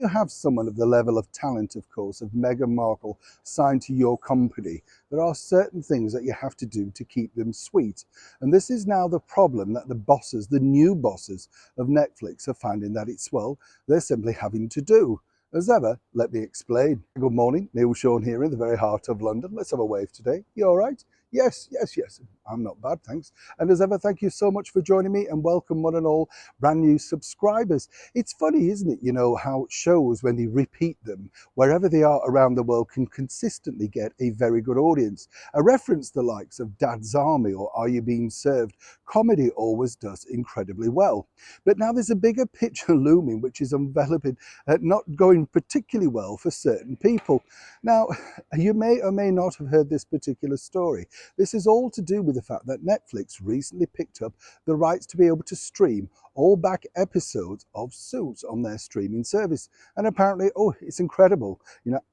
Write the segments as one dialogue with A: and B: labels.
A: You have someone of the level of talent, of course, of Meghan Markle signed to your company. There are certain things that you have to do to keep them sweet. And this is now the problem that the bosses, the new bosses of Netflix are finding that it's, well, they're simply having to do. As ever, let me explain. Good morning, Neil Sean here in the very heart of London. Let's have a wave today. You all right? Yes, yes, yes. I'm not bad, thanks. And as ever, thank you so much for joining me and welcome one and all brand new subscribers. It's funny, isn't it, how shows, when they repeat them, wherever they are around the world, can consistently get a very good audience. A reference the likes of Dad's Army or Are You Being Served? Comedy always does incredibly well. But now there's a bigger picture looming, which is enveloping, not going particularly well for certain people. Now, you may or may not have heard this particular story. This is all to do with the fact that Netflix recently picked up the rights to be able to stream all back episodes of Suits on their streaming service. And apparently, oh, it's incredible.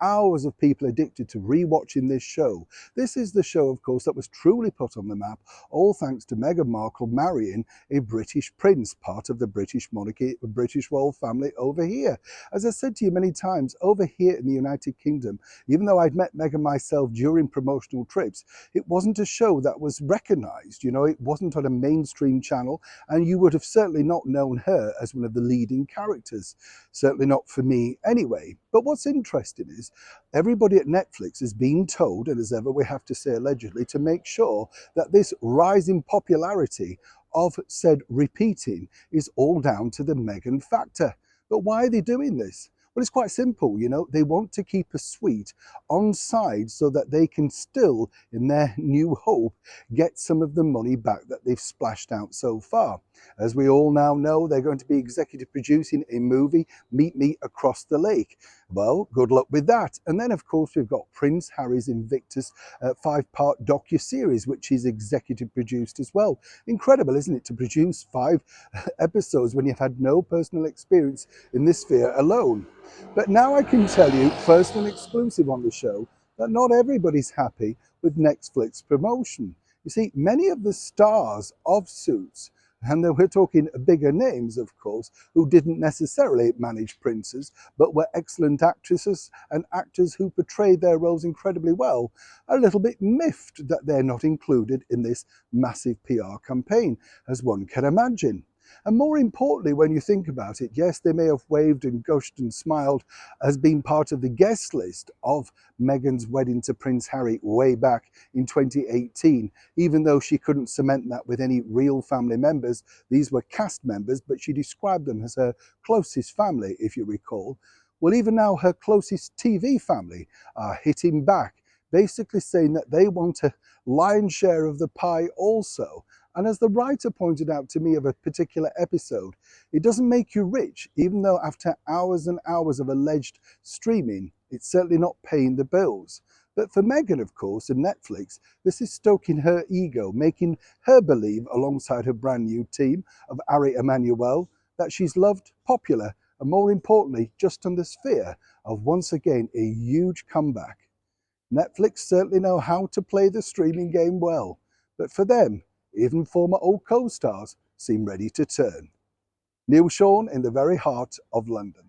A: Hours of people addicted to rewatching this show. This is the show, of course, that was truly put on the map, all thanks to Meghan Markle marrying a British prince, part of the British monarchy, the British royal family over here. As I said to you many times, over here in the United Kingdom, even though I'd met Meghan myself during promotional trips, it wasn't a show that was recognised. It wasn't on a mainstream channel, and you would have certainly not known her as one of the leading characters. Certainly not for me anyway. But what's interesting is everybody at Netflix is being told, and as ever we have to say allegedly, to make sure that this rising popularity of said repeating is all down to the Meghan factor. But why are they doing this? Well, it's quite simple, they want to keep a sweet on side so that they can still, in their new hope, get some of the money back that they've splashed out so far. As we all now know, they're going to be executive producing a movie, Meet Me Across the Lake. Well, good luck with that. And then, of course, we've got Prince Harry's Invictus 5-part docu-series, which is executive produced as well. Incredible, isn't it, to produce 5 episodes when you've had no personal experience in this sphere alone. But now I can tell you, first and exclusive on the show, that not everybody's happy with Netflix promotion. You see, many of the stars of Suits, and we're talking bigger names, of course, who didn't necessarily manage princes, but were excellent actresses and actors who portrayed their roles incredibly well, are a little bit miffed that they're not included in this massive PR campaign, as one can imagine. And more importantly, when you think about it, yes, they may have waved and gushed and smiled as being part of the guest list of Meghan's wedding to Prince Harry way back in 2018, even though she couldn't cement that with any real family members. These were cast members, but she described them as her closest family, if you recall. Well, even now her closest TV family are hitting back, basically saying that they want a lion's share of the pie also. And as the writer pointed out to me of a particular episode, it doesn't make you rich, even though after hours and hours of alleged streaming, it's certainly not paying the bills. But for Meghan, of course, and Netflix, this is stoking her ego, making her believe, alongside her brand new team of Ari Emanuel, that she's loved, popular, and more importantly, just on the sphere of once again a huge comeback. Netflix certainly know how to play the streaming game well, but for them, even former old co-stars seem ready to turn. Neil Sean in the very heart of London.